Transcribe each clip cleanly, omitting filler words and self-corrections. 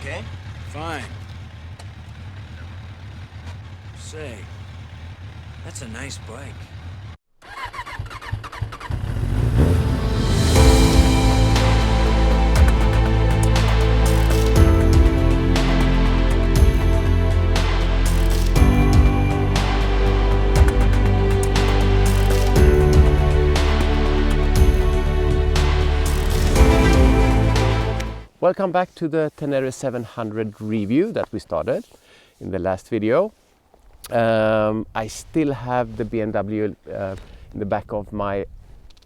okay? Fine. Say, that's a nice bike. Welcome back to the Tenere 700 review that we started in the last video. I still have the BMW in the back of my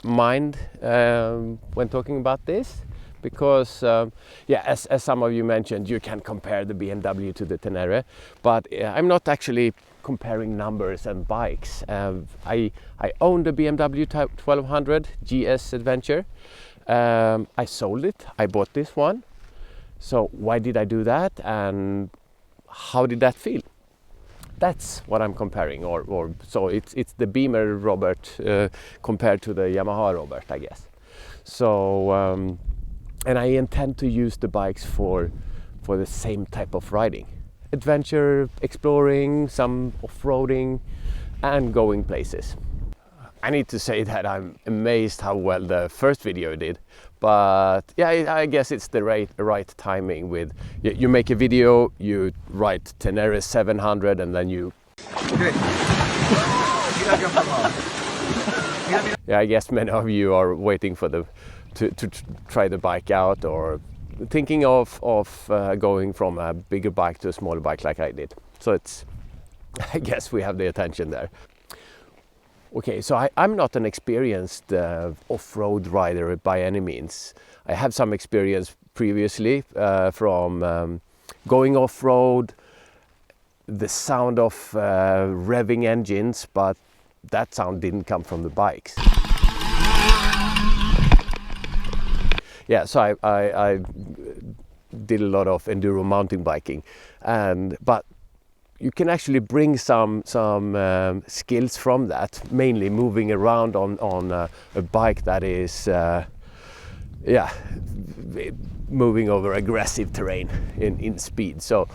mind when talking about this because, as some of you mentioned, you can compare the BMW to the Tenere, but I'm not actually comparing numbers and bikes. I own the BMW 1200 GS Adventure. I sold it. I bought this one. So why did I do that, and how did that feel? That's what I'm comparing, or so it's the Beamer Robert compared to the Yamaha Robert, I guess. So and I intend to use the bikes for the same type of riding: adventure, exploring, some off-roading, and going places. I need to say that I'm amazed how well the first video did, but yeah, I guess it's the right timing. With you make a video, you write Tenere 700, and then you. Good. Yeah, I guess many of you are waiting for to try the bike out, or thinking of going from a bigger bike to a smaller bike like I did. So it's, I guess we have the attention there. Okay, so I'm not an experienced off-road rider by any means. I have some experience previously from going off-road, the sound of revving engines, but that sound didn't come from the bikes. Yeah, so I did a lot of enduro mountain biking, but you can actually bring some skills from that, mainly moving around on a bike that is moving over aggressive terrain in speed. So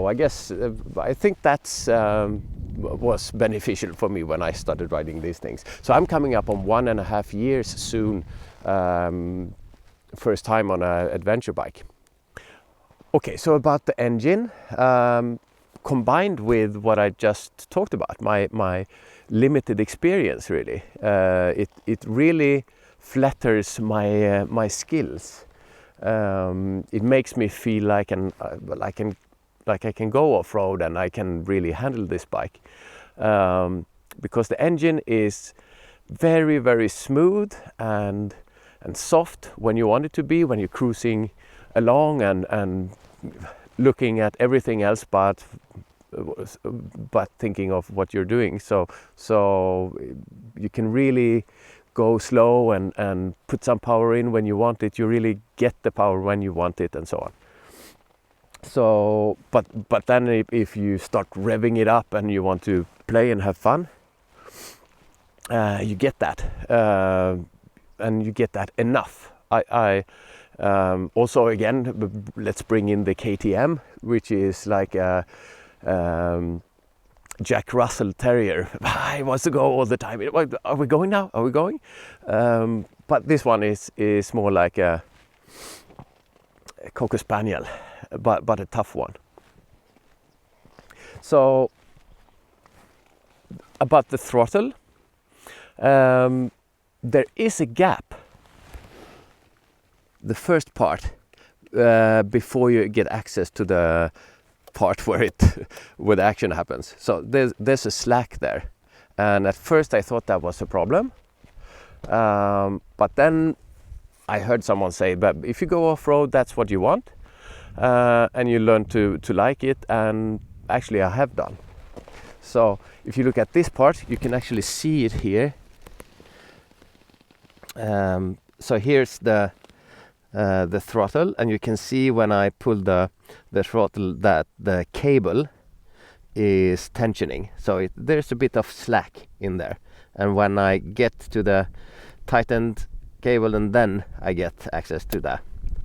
I guess I think that's was beneficial for me when I started riding these things. So I'm coming up on 1.5 years soon, first time on an adventure bike. Okay, so about the engine. Combined with what I just talked about, my limited experience, really, it really flatters my skills. It makes me feel like I can go off road and I can really handle this bike, because the engine is very, very smooth and soft when you want it to be, when you're cruising along and looking at everything else but thinking of what you're doing. So you can really go slow and put some power in when you want it. You really get the power when you want it, and so on. So but then if you start revving it up and you want to play and have fun, you get that, and you get that enough. I also, again, let's bring in the KTM, which is like a Jack Russell Terrier. I wants to go all the time. Are we going now? Are we going? But this one is more like a Cocker Spaniel, but a tough one. So about the throttle, there is a gap. The first part, before you get access to the part where the action happens. So there's a slack there, and at first I thought that was a problem, but then I heard someone say, but if you go off-road, that's what you want, and you learn to like it, and actually I have done. So if you look at this part, you can actually see it here. So here's the throttle, and you can see when I pull the throttle that the cable is tensioning. So there's a bit of slack in there, and when I get to the tightened cable, and then I get access to the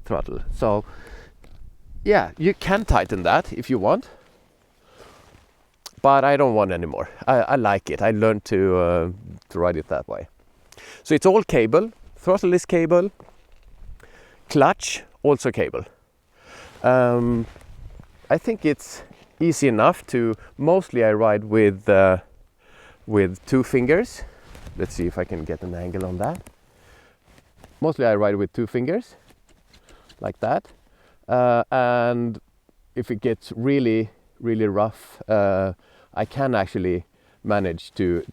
throttle. So yeah, you can tighten that if you want, but I don't want anymore. I like it. I learned to ride it that way. So it's all cable. Throttle is cable. Clutch also cable. I think it's easy enough to. Mostly I ride with 2 fingers. Let's see if I can get an angle on that. Mostly I ride with 2 fingers, like that. And if it gets really, really rough, I can actually manage to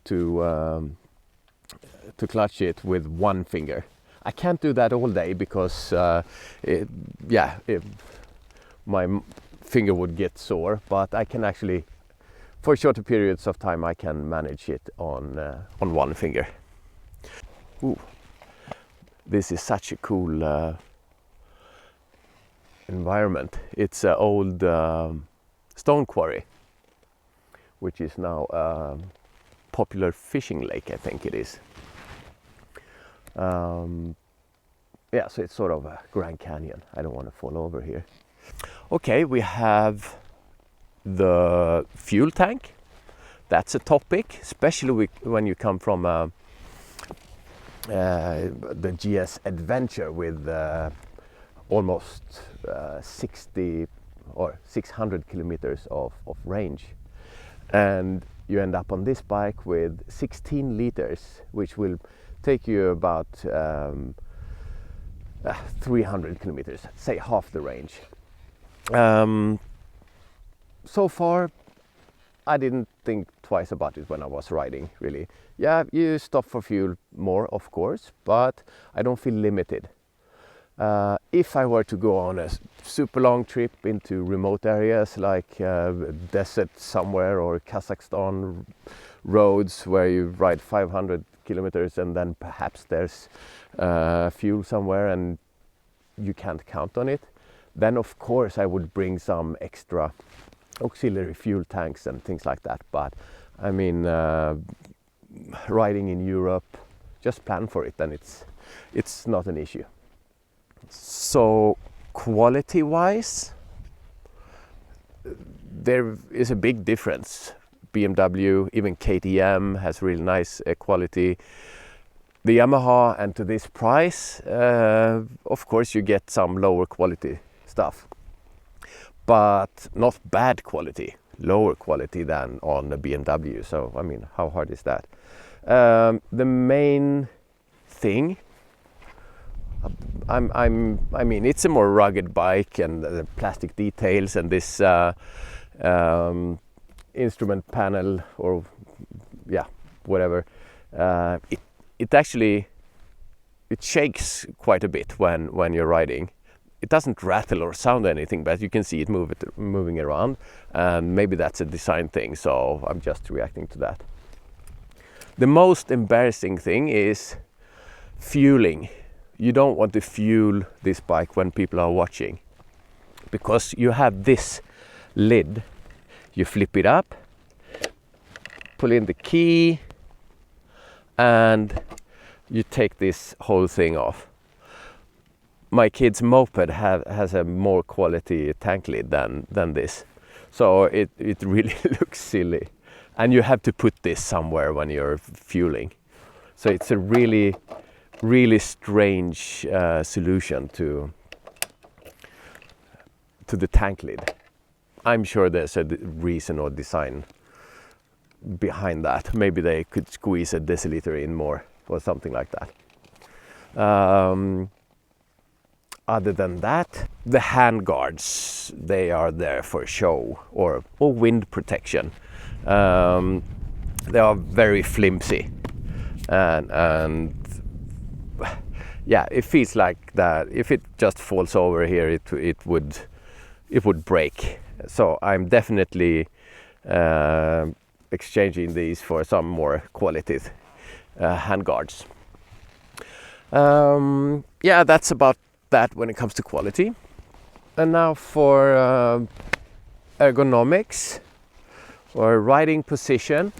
clutch it with 1 finger. I can't do that all day because my finger would get sore, but I can actually, for shorter periods of time, I can manage it on 1 finger. Ooh, this is such a cool environment. It's an old stone quarry, which is now a popular fishing lake, I think it is. Yeah, so it's sort of a Grand Canyon. I don't want to fall over here. Okay, we have the fuel tank. That's a topic, especially when you come from the GS Adventure with almost 60 or 600 kilometers of range. And you end up on this bike with 16 liters, which will take you about 300 kilometers, say half the range. So far, I didn't think twice about it when I was riding, really. Yeah, you stop for fuel more, of course, but I don't feel limited. If I were to go on a super long trip into remote areas like desert somewhere or Kazakhstan roads where you ride 500 kilometers and then perhaps there's fuel somewhere and you can't count on it, then of course I would bring some extra auxiliary fuel tanks and things like that. But I mean, riding in Europe, just plan for it and it's not an issue. So quality wise, there is a big difference. BMW, even KTM has really nice quality. The Yamaha, and to this price, of course you get some lower quality stuff, but not bad quality, lower quality than on the BMW. So I mean, how hard is that? The main thing, I mean, it's a more rugged bike, and the plastic details and this instrument panel, or yeah, whatever. It actually shakes quite a bit when you're riding. It doesn't rattle or sound anything, but you can see it moving around, and maybe that's a design thing. So I'm just reacting to that. The most embarrassing thing is fueling. You don't want to fuel this bike when people are watching, because you have this lid. You flip it up, pull in the key, and you take this whole thing off. My kid's moped has a more quality tank lid than this, so it really looks silly, and you have to put this somewhere when you're fueling. So it's a really strange solution to the tank lid. I'm sure there's a reason or design behind that. Maybe they could squeeze a deciliter in more or something like that. Other than that, the hand guards, they are there for show or wind protection. They are very flimsy, and yeah, it feels like that if it just falls over here, it would break. So I'm definitely exchanging these for some more quality handguards. Yeah, that's about that when it comes to quality. And now for ergonomics or riding position.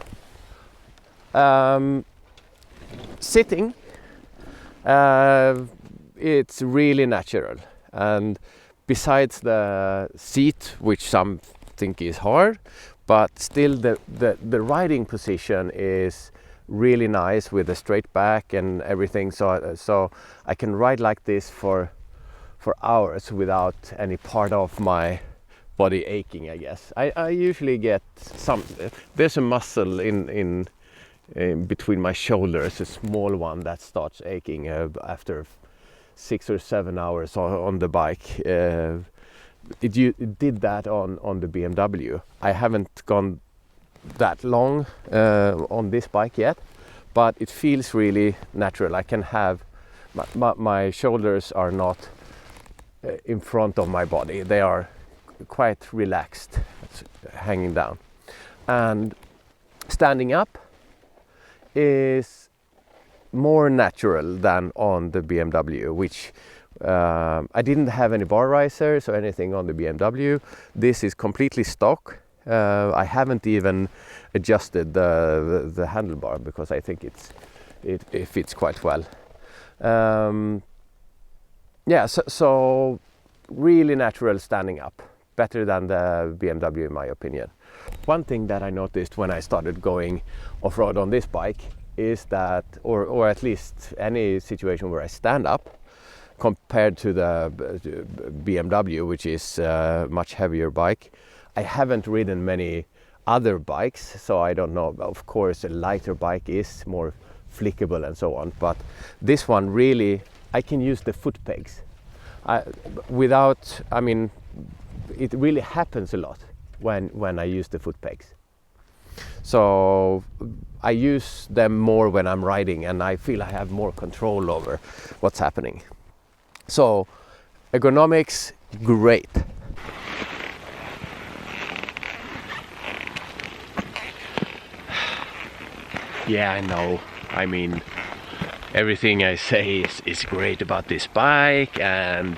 Sitting, it's really natural, and besides the seat, which some think is hard, but still the riding position is really nice with a straight back and everything. So I can ride like this for hours without any part of my body aching, I guess. I usually get there's a muscle in between my shoulders, a small one that starts aching after 6 or 7 hours on the bike. It did that on the BMW. I haven't gone that long on this bike yet, but it feels really natural. I can have my shoulders are not in front of my body. They are quite relaxed, hanging down. And standing up is more natural than on the BMW, which I didn't have any bar risers or anything on the BMW. This is completely stock. I haven't even adjusted the handlebar because I think it fits quite well. So really natural standing up, better than the BMW in my opinion. One thing that I noticed when I started going off-road on this bike is that, or at least any situation where I stand up, compared to the BMW, which is a much heavier bike. I haven't ridden many other bikes, so I don't know. Of course, a lighter bike is more flickable and so on, but this one really, I can use the foot pegs. It really happens a lot when I use the foot pegs. So I use them more when I'm riding, and I feel I have more control over what's happening. So ergonomics, great. Yeah, I know. I mean, everything I say is great about this bike, and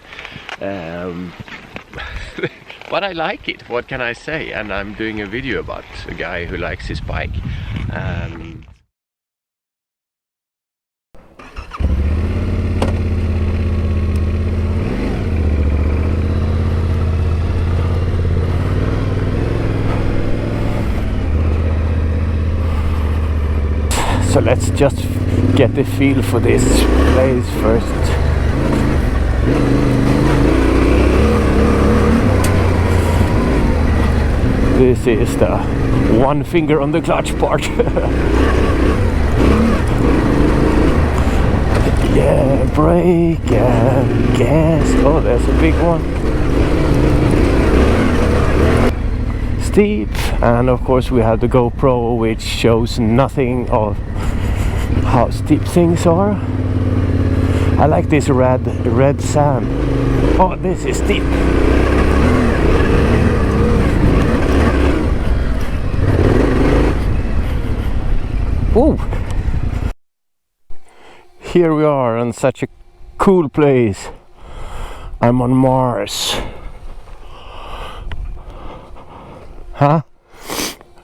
but I like it. What can I say? And I'm doing a video about a guy who likes his bike. So let's just get the feel for this place first. This is the one finger on the clutch part. Yeah, brake and gas. Oh, there's a big one. Steep, and of course we have the GoPro, which shows nothing of how steep things are. I like this red sand. Oh, this is steep. Ooh. Here we are on such a cool place. I'm on Mars. Huh?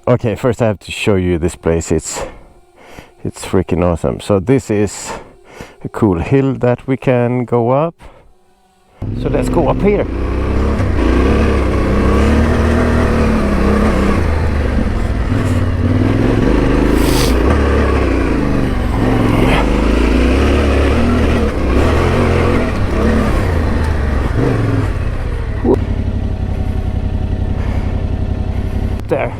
Okay, first I have to show you this place. It's freaking awesome. So this is a cool hill that we can go up. So let's go up here. There.